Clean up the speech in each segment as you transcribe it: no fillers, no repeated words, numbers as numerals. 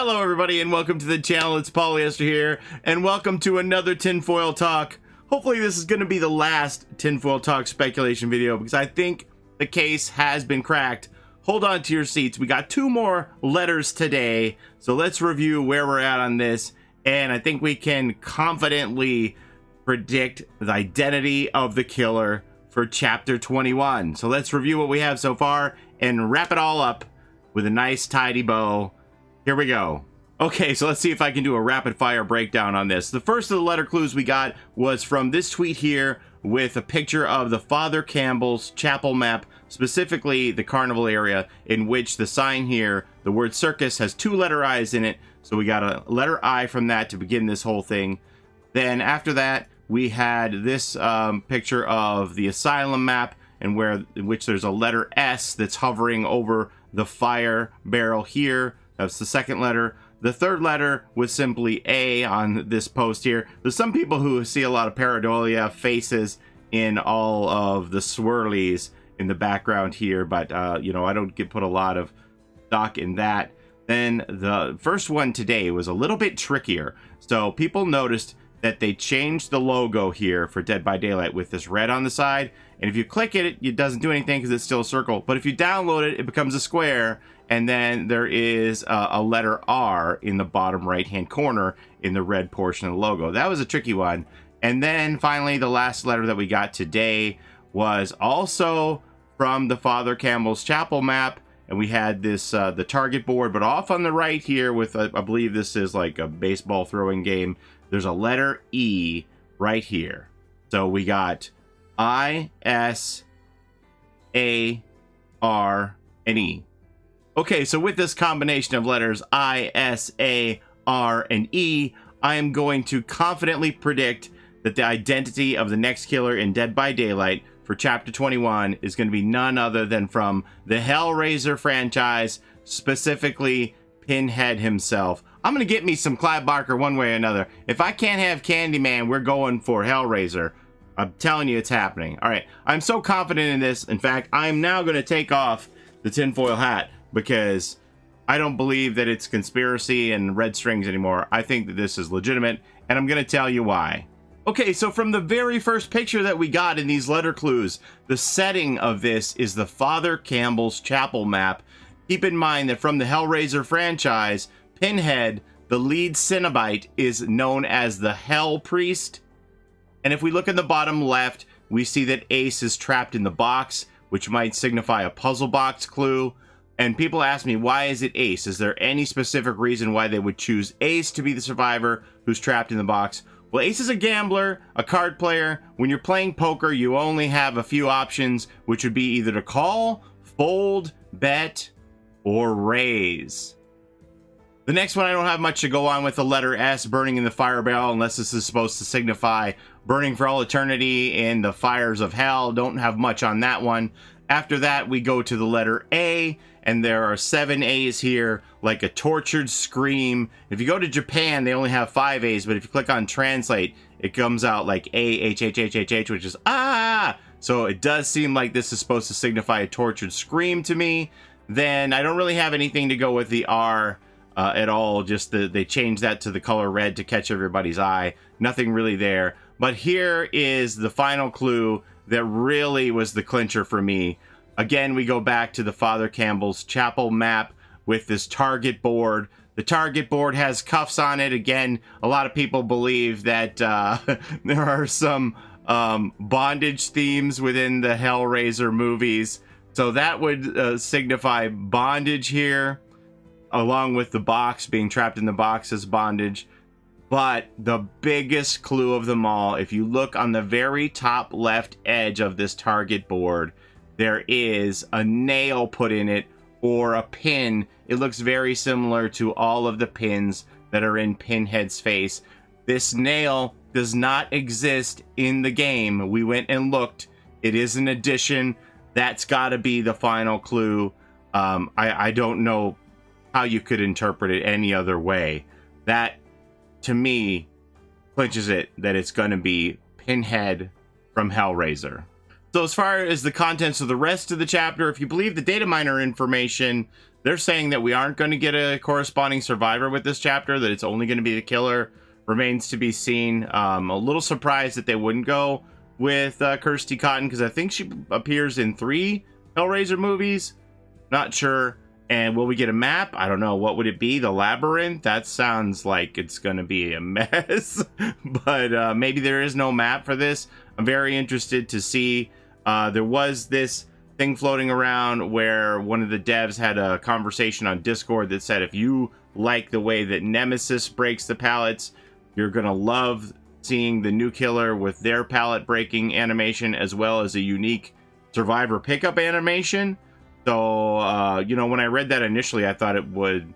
Hello everybody and welcome to the channel. It's Paulie Esther here and welcome to another Tinfoil Talk. Hopefully this is going to be the last Tinfoil Talk speculation video because I think the case has been cracked. Hold on to your seats. We got two more letters today, so let's review where we're at on this, and I think we can confidently predict the identity of the killer for chapter 21. So let's review what we have so far and wrap it all up with a nice tidy bow. Here we go. Okay, so let's see if I can do a rapid fire breakdown on this. The first of the letter clues we got was from this tweet here with a picture of the Father Campbell's chapel map, specifically the carnival area, in which the sign here, the word circus, has two letter I's in it. So we got a letter I from that to begin this whole thing. Then after that, we had this picture of the asylum map, and in which there's a letter S that's hovering over the fire barrel here. That's the second letter. The third letter was simply A on this post here. There's some people who see a lot of pareidolia faces in all of the swirlies in the background here, but you know, I don't put a lot of stock in that. Then the first one today was a little bit trickier. So people noticed that they changed the logo here for Dead by Daylight with this red on the side. And if you click it, it doesn't do anything because it's still a circle. But if you download it, it becomes a square. And then there is a letter R in the bottom right-hand corner in the red portion of the logo. That was a tricky one. And then finally, the last letter that we got today was also from the Father Campbell's chapel map. And we had this, the target board, but off on the right here with, I believe this is like a baseball throwing game. There's a letter E right here. So we got I, S, A, R, and E. Okay, so with this combination of letters I, S, A, R, and E, I am going to confidently predict that the identity of the next killer in Dead by Daylight for Chapter 21 is going to be none other than from the Hellraiser franchise, specifically Pinhead himself. I'm going to get me some Clive Barker one way or another. If I can't have Candyman, we're going for Hellraiser. I'm telling you it's happening. All right, I'm so confident in this. In fact, I'm now going to take off the tinfoil hat because I don't believe that it's conspiracy and red strings anymore. I think that this is legitimate, and I'm going to tell you why. Okay, so from the very first picture that we got in these letter clues, the setting of this is the Father Campbell's chapel map. Keep in mind that from the Hellraiser franchise, Pinhead, the lead Cenobite, is known as the Hell Priest. And if we look in the bottom left, we see that Ace is trapped in the box, which might signify a puzzle box clue. And people ask me, why is it Ace? Is there any specific reason why they would choose Ace to be the survivor who's trapped in the box? Well, Ace is a gambler, a card player. When you're playing poker, you only have a few options, which would be either to call, fold, bet, or raise. The next one I don't have much to go on with, the letter S burning in the fire barrel, unless this is supposed to signify burning for all eternity in the fires of hell. Don't have much on that one. After that, we go to the letter A, and there are 7 A's here, like a tortured scream. If you go to Japan, they only have 5 A's, but if you click on translate, it comes out like A-H-H-H-H-H, which is ah! So it does seem like this is supposed to signify a tortured scream to me. Then I don't really have anything to go with the R at all. Just they changed that to the color red to catch everybody's eye. Nothing really there. But here is the final clue that really was the clincher for me. Again, we go back to the Father Campbell's chapel map with this target board. The target board has cuffs on it. Again, a lot of people believe that there are some bondage themes within the Hellraiser movies. So that would signify bondage here, along with the box, being trapped in the box as bondage. But the biggest clue of them all, if you look on the very top left edge of this target board, there is a nail put in it, or a pin. It looks very similar to all of the pins that are in Pinhead's face. This nail does not exist in the game. We went and looked. It is an addition. That's got to be the final clue. I don't know how you could interpret it any other way. That, to me, clinches it that it's going to be Pinhead from Hellraiser. So as far as the contents of the rest of the chapter, if you believe the data miner information, they're saying that we aren't going to get a corresponding survivor with this chapter, that it's only going to be the killer. Remains to be seen. A little surprised that they wouldn't go with Kirsty Cotton, because I think she appears in 3 Hellraiser movies. Not sure. And will we get a map? I don't know. What would it be? The labyrinth? That sounds like it's going to be a mess. But maybe there is no map for this. I'm very interested to see. There was this thing floating around where one of the devs had a conversation on Discord that said if you like the way that Nemesis breaks the pallets, you're going to love seeing the new killer with their pallet breaking animation, as well as a unique survivor pickup animation. So, you know, when I read that initially, I thought it would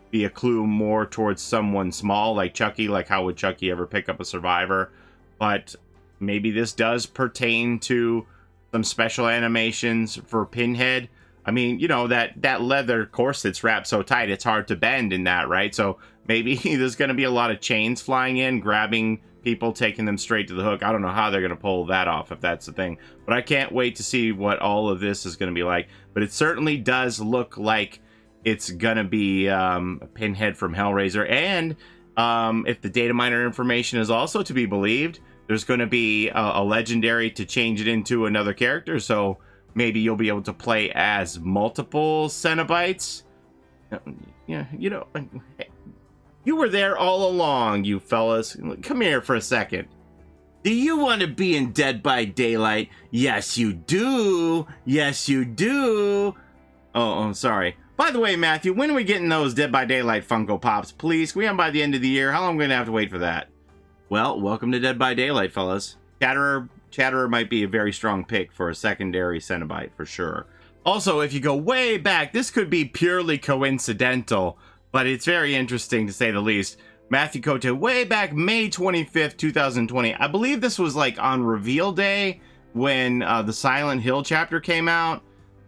be a clue more towards someone small like Chucky, like how would Chucky ever pick up a survivor? But maybe this does pertain to some special animations for Pinhead. I mean, you know, that leather corset's wrapped so tight, it's hard to bend in that, right? So maybe there's going to be a lot of chains flying in, grabbing people, taking them straight to the hook. I don't know how they're going to pull that off, if that's the thing. But I can't wait to see what all of this is going to be like. But it certainly does look like it's going to be Pinhead from Hellraiser. And if the data miner information is also to be believed, there's going to be a legendary to change it into another character. So maybe you'll be able to play as multiple Cenobites. Yeah, you know, you were there all along, you fellas. Come here for a second. Do you want to be in Dead by Daylight? Yes, you do. Yes, you do. Oh, I'm sorry. By the way, Matthew, when are we getting those Dead by Daylight Funko Pops? Please, can we have them by the end of the year? How long are we going to have to wait for that? Well, welcome to Dead by Daylight, fellas. Chatterer might be a very strong pick for a secondary Cenobite, for sure. Also, if you go way back, this could be purely coincidental, but it's very interesting to say the least. Matthew Cote, way back May 25th, 2020. I believe this was like on reveal day when the Silent Hill chapter came out.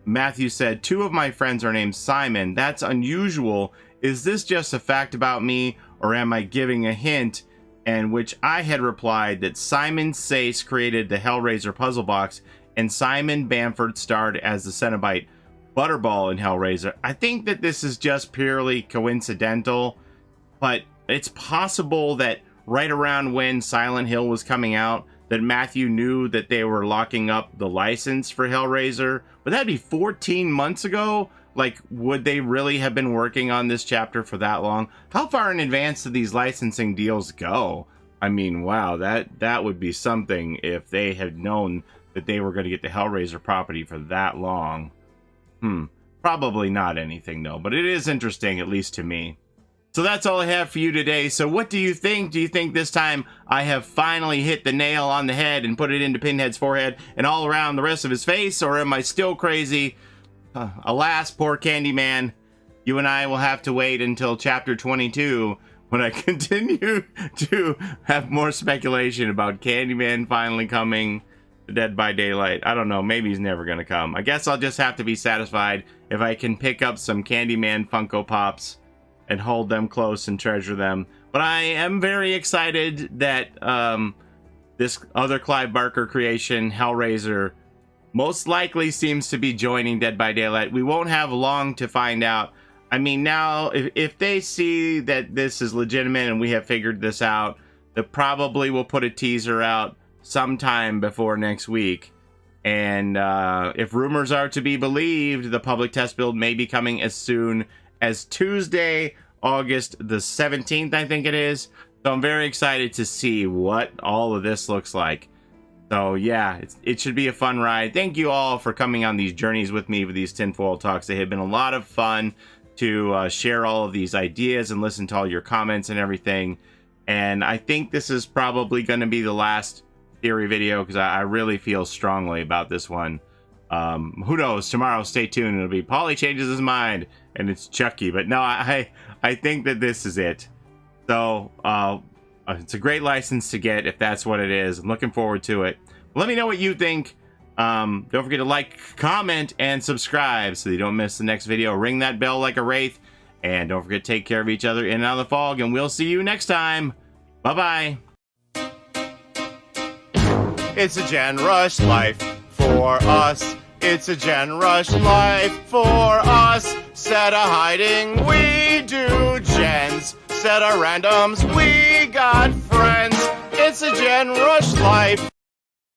Matthew said, 2 of my friends are named Simon. That's unusual. Is this just a fact about me, or am I giving a hint? And which I had replied that Simon Sace created the Hellraiser puzzle box, and Simon Bamford starred as the Cenobite Butterball in Hellraiser. I think that this is just purely coincidental, but it's possible that right around when Silent Hill was coming out, that Matthew knew that they were locking up the license for Hellraiser. Would that be 14 months ago? Like, would they really have been working on this chapter for that long? How far in advance do these licensing deals go? I mean, wow, that would be something if they had known that they were going to get the Hellraiser property for that long. Probably not anything, though, but it is interesting, at least to me. So that's all I have for you today. So what do you think? Do you think this time I have finally hit the nail on the head and put it into Pinhead's forehead and all around the rest of his face? Or am I still crazy? Alas, poor Candyman. You and I will have to wait until chapter 22 when I continue to have more speculation about Candyman finally coming to Dead by Daylight. I don't know. Maybe he's never going to come. I guess I'll just have to be satisfied if I can pick up some Candyman Funko Pops and hold them close and treasure them. But I am very excited that this other Clive Barker creation, Hellraiser, most likely seems to be joining Dead by Daylight. We won't have long to find out. I mean, now, if they see that this is legitimate and we have figured this out, they probably will put a teaser out sometime before next week. And if rumors are to be believed, the public test build may be coming as soon as Tuesday, August the 17th, I think it is. So I'm very excited to see what all of this looks like. So yeah, it should be a fun ride. Thank you all for coming on these journeys with me with these tinfoil talks. They have been a lot of fun to share all of these ideas and listen to all your comments and everything. And I think this is probably going to be the last theory video because I really feel strongly about this one. Who knows? Tomorrow, stay tuned. It'll be Paulie changes his mind and it's Chucky. But no, I think that this is it. So it's a great license to get if that's what it is. I'm looking forward to it. Let me know what you think. Don't forget to like, comment, and subscribe so you don't miss the next video. Ring that bell like a wraith. And don't forget to take care of each other in and out of the fog. And we'll see you next time. Bye-bye. It's a Gen Rush life for us. It's a Gen Rush life for us. Set a hiding, we do gens. Set a randoms, we got friends. It's a Gen Rush life.